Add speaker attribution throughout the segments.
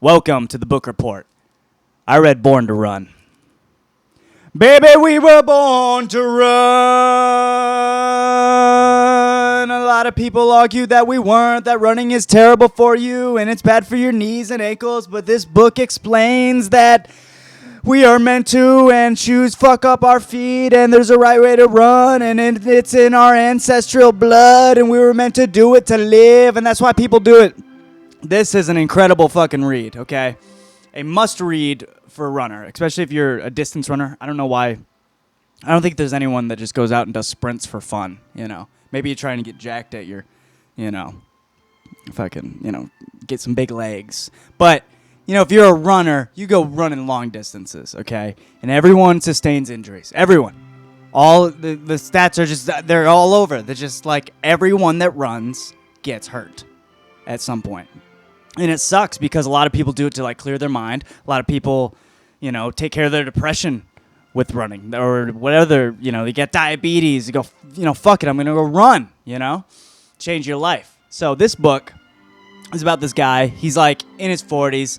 Speaker 1: Welcome to the book report. I read Born to Run. Baby, we were born to run. A lot of people argue that we weren't, that running is terrible for you and it's bad for your knees and ankles, but this book explains that we are meant to, and shoes fuck up our feet, and there's a right way to run, and it's in our ancestral blood, and we were meant to do it to live, and that's why people do it. This is an incredible fucking read, okay? A must-read for a runner, especially if you're a distance runner. I don't know why. I don't think there's anyone that just goes out and does sprints for fun, you know? Maybe you're trying to get jacked at your, fucking, get some big legs. But, if you're a runner, you go running long distances, okay? And everyone sustains injuries. Everyone. All the stats are just, they're all over. They're just like everyone that runs gets hurt at some point. And it sucks because a lot of people do it to like clear their mind. A lot of people, take care of their depression with running or whatever, they get diabetes. You go, fuck it, I'm going to go run, change your life. So this book is about this guy. He's like in his 40s.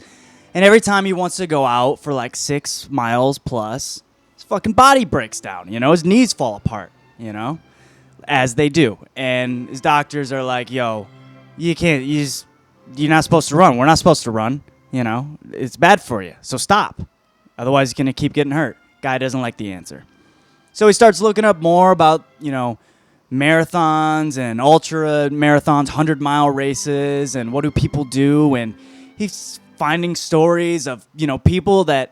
Speaker 1: And every time he wants to go out for like 6 miles plus, his fucking body breaks down, his knees fall apart, as they do. And his doctors are like, yo, you can't, you're not supposed to run. We're not supposed to run. It's bad for you. So stop. Otherwise, you're going to keep getting hurt. Guy doesn't like the answer. So he starts looking up more about, marathons and ultra marathons, 100-mile races, and what do people do. And he's finding stories of, people that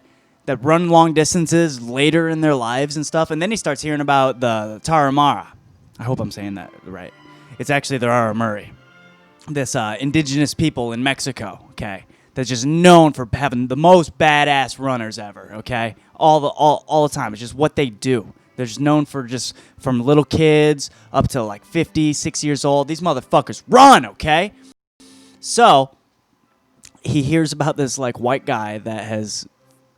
Speaker 1: run long distances later in their lives and stuff. And then he starts hearing about the Tarahumara. I hope I'm saying that right. It's actually the Aramuri. This indigenous people in Mexico, okay, that's just known for having the most badass runners ever, okay, all the time. It's just what they do. They're just known for just from little kids up to like 50, 60 years old. These motherfuckers run, okay? So he hears about this like white guy that has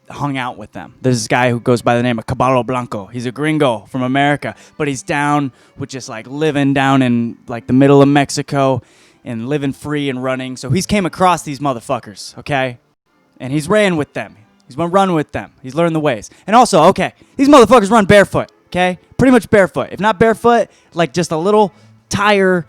Speaker 1: hung out with them. There's this guy who goes by the name of Caballo Blanco. He's a gringo from America, but he's down with just like living down in like the middle of Mexico and living free and running. So he's came across these motherfuckers, okay? And he's ran with them. He's been running with them. He's learned the ways. And also, okay, these motherfuckers run barefoot, okay? Pretty much barefoot. If not barefoot, like just a little tire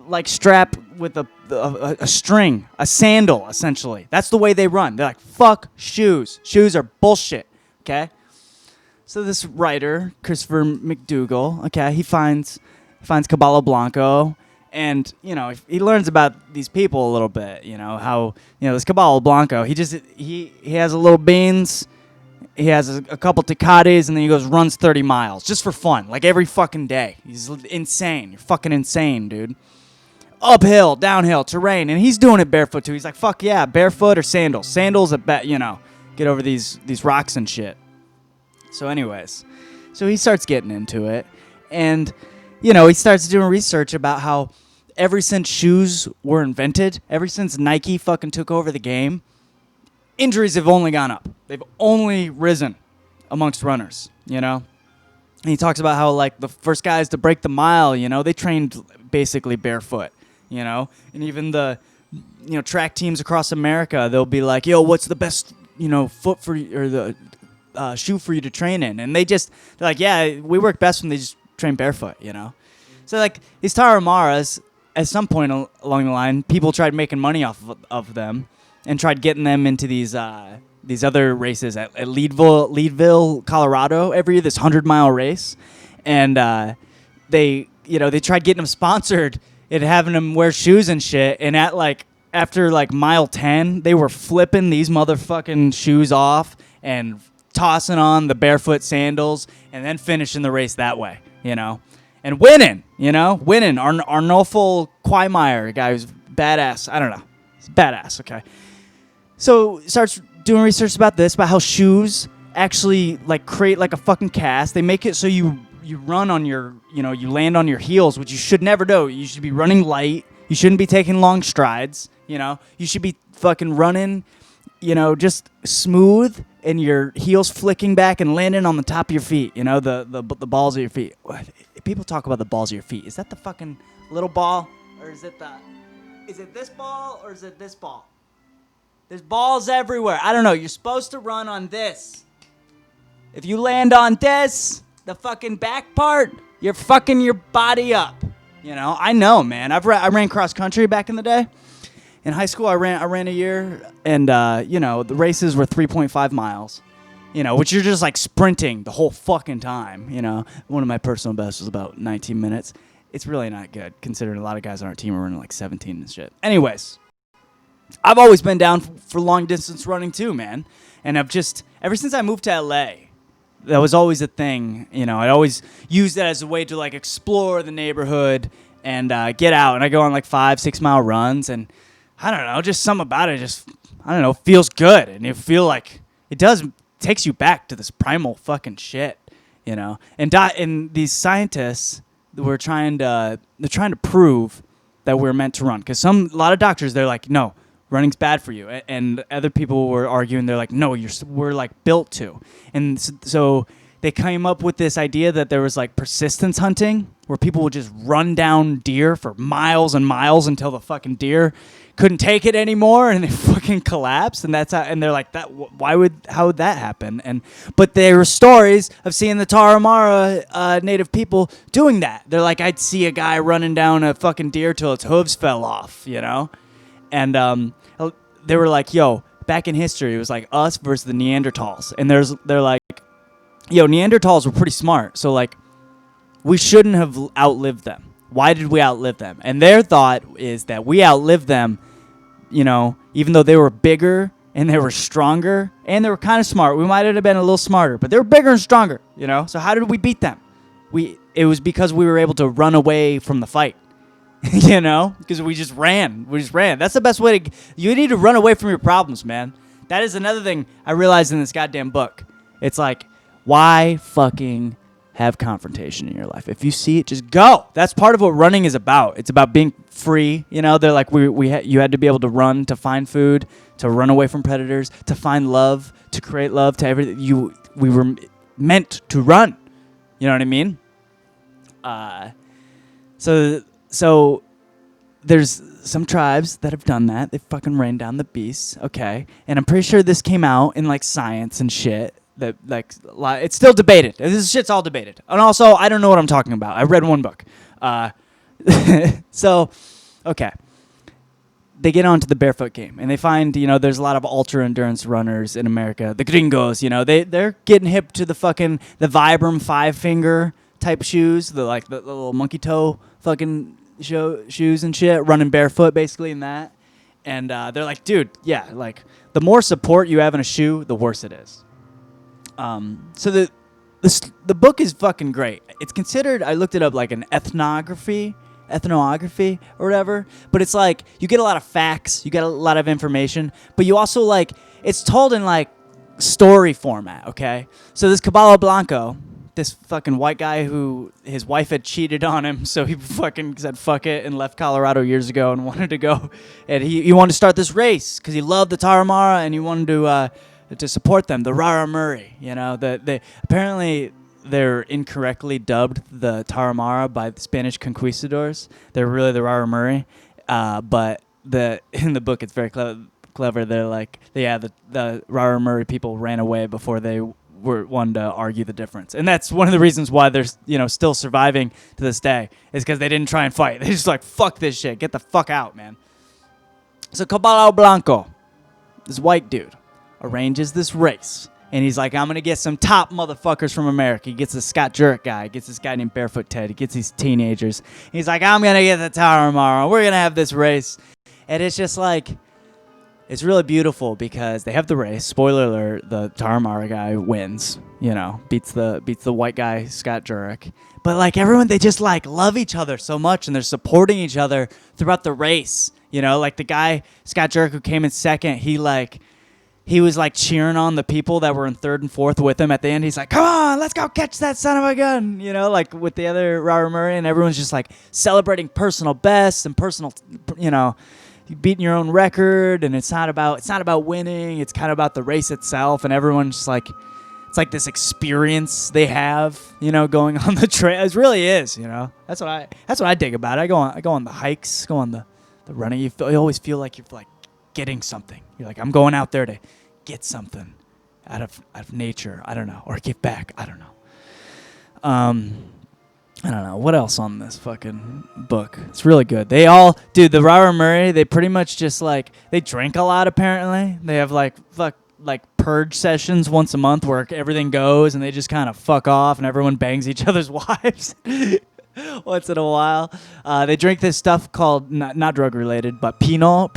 Speaker 1: like strap with a string, a sandal, essentially. That's the way they run. They're like, fuck shoes. Shoes are bullshit, okay? So this writer, Christopher McDougall, okay, he finds Caballo Blanco. And, he learns about these people a little bit, how, this Caballo Blanco, he has a little beans, he has a couple Tecates, and then he goes runs 30 miles just for fun, like every fucking day. He's insane. You're fucking insane, dude. Uphill, downhill, terrain, and he's doing it barefoot too. He's like, fuck yeah, barefoot or sandals. Sandals, get over these rocks and shit. So anyways, so he starts getting into it, and, he starts doing research about how ever since shoes were invented, ever since Nike fucking took over the game, injuries have only gone up. They've only risen amongst runners, And he talks about how, like, the first guys to break the mile, they trained basically barefoot, And even the, track teams across America, they'll be like, yo, what's the best, foot for you, or the shoe for you to train in? And they're like, yeah, we work best when they just train barefoot, So, like, these Tarahumaras, at some point along the line, people tried making money off of them and tried getting them into these other races at Leadville, Colorado every year, this 100-mile race. And they tried getting them sponsored and having them wear shoes and shit. And after mile 10, they were flipping these motherfucking shoes off and tossing on the barefoot sandals and then finishing the race that way, And winning, winning. Arnulfo Quaimire, a guy who's badass. I don't know. He's badass, okay? So starts doing research about this, about how shoes actually, create, a fucking cast. They make it so you run on your, you land on your heels, which you should never do. You should be running light. You shouldn't be taking long strides, You should be fucking running, just smooth and your heels flicking back and landing on the top of your feet, the balls of your feet. People talk about the balls of your feet. Is that the fucking little ball, or is it this ball, or is it this ball? There's balls everywhere. I don't know. You're supposed to run on this. If you land on this, the fucking back part, you're fucking your body up. You know, I know, man. I ran cross country back in the day. In high school, I ran a year, and the races were 3.5 miles. Which you're just like sprinting the whole fucking time. One of my personal bests was about 19 minutes. It's really not good, considering a lot of guys on our team are running like 17 and shit. Anyways, I've always been down for long distance running too, man. And ever since I moved to LA, that was always a thing. I'd always use that as a way to like explore the neighborhood and get out. And I go on like 5-6 mile runs, and I don't know, just something about it feels good. And you feel like it takes you back to this primal fucking shit, And these scientists they're trying to prove that we're meant to run, because a lot of doctors, they're like, no, running's bad for you, and other people were arguing, they're like, no, we're like built to. And so they came up with this idea that there was like persistence hunting, where people would just run down deer for miles and miles until the fucking deer couldn't take it anymore and they fucking collapsed. And they're like, how would that happen? But there were stories of seeing the Tarahumara native people doing that. They're like, I'd see a guy running down a fucking deer till its hooves fell off, And they were like, yo, back in history, it was like us versus the Neanderthals. And they're like, yo, Neanderthals were pretty smart. So like, we shouldn't have outlived them. Why did we outlive them? And their thought is that we outlived them, even though they were bigger and they were stronger and they were kind of smart. We might have been a little smarter, but they were bigger and stronger, So how did we beat them? It was because we were able to run away from the fight, because we just ran. That's the best way you need to run away from your problems, man. That is another thing I realized in this goddamn book. It's like, why fucking have confrontation in your life? If you see it, just go. That's part of what running is about. It's about being free. They're like, you had to be able to run to find food, to run away from predators, to find love, to create love, to everything. We were meant to run. You know what I mean? So there's some tribes that have done that. They fucking rained down the beasts. Okay. And I'm pretty sure this came out in like science and shit. That like it's still debated. This shit's all debated. And also, I don't know what I'm talking about. I read one book. So, okay. They get onto the barefoot game, and they find, there's a lot of ultra endurance runners in America. The gringos, they're getting hip to the Vibram 5-finger type shoes, the little monkey toe fucking shoes and shit, running barefoot basically in that. And they're like, dude, yeah, like the more support you have in a shoe, the worse it is. So the book is fucking great. It's considered, I looked it up, like an ethnography or whatever, but it's like you get a lot of facts, you get a lot of information, but you also like, it's told in like story format, okay? So this Caballo Blanco, this fucking white guy who his wife had cheated on him, so he fucking said fuck it and left Colorado years ago and wanted to go, and he wanted to start this race because he loved the Tarahumara and he wanted to support them, the Rara Murray. Apparently they're incorrectly dubbed the Tarahumara by the Spanish conquistadors. They're really the Rara Murray, but in the book it's very clever. They're like, the Rara Murray people ran away before they were one to argue the difference, and that's one of the reasons why they're still surviving to this day, is because they didn't try and fight. They just like, fuck this shit, get the fuck out, man. So Caballo Blanco, this white dude, arranges this race, and he's like, I'm gonna get some top motherfuckers from America. He gets the Scott Jurek guy, gets this guy named Barefoot Ted, he gets these teenagers. He's like, I'm gonna get the Tarahumara, we're gonna have this race. And it's just like, it's really beautiful because they have the race. Spoiler alert, the Tarahumara guy wins, beats the white guy, Scott Jurek. But like everyone, they just like love each other so much, and they're supporting each other throughout the race. Like the guy, Scott Jurek, who came in second, he was like cheering on the people that were in third and fourth with him at the end. He's like, come on, let's go catch that son of a gun, like with the other Rara Murray, and everyone's just like celebrating personal bests and personal, beating your own record. And it's not about winning. It's kind of about the race itself. And everyone's just like, it's like this experience they have, going on the trail. It really is, That's what I dig about it. I go on the hikes, go on the running. You always feel like you're like getting something. You're like, I'm going out there to get something out of nature. I don't know. Or give back. I don't know. I don't know. What else on this fucking book? It's really good. The Robert Murray, they pretty much just like, they drink a lot apparently. They have like purge sessions once a month where everything goes and they just kind of fuck off and everyone bangs each other's wives once in a while. They drink this stuff called, not drug related, but pinole.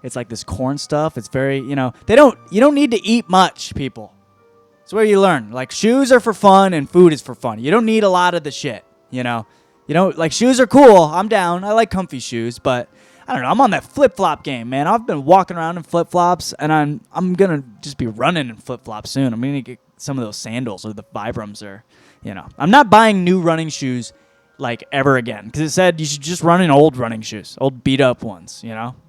Speaker 1: It's like this corn stuff. It's very, you don't need to eat much, people. It's where you learn. Like, shoes are for fun and food is for fun. You don't need a lot of the shit, like, shoes are cool. I'm down. I like comfy shoes, but I don't know. I'm on that flip-flop game, man. I've been walking around in flip-flops, and I'm going to just be running in flip-flops soon. I'm going to get some of those sandals or the Vibrams or, I'm not buying new running shoes, like, ever again, because it said you should just run in old running shoes, old beat-up ones,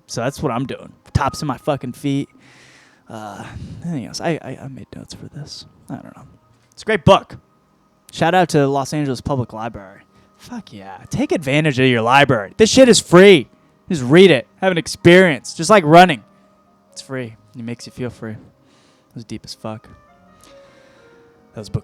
Speaker 1: So that's what I'm doing. Tops in my fucking feet. Anything else? I made notes for this. I don't know. It's a great book. Shout out to Los Angeles Public Library. Fuck yeah. Take advantage of your library. This shit is free. Just read it. Have an experience. Just like running. It's free. It makes you feel free. It was deep as fuck. That was book.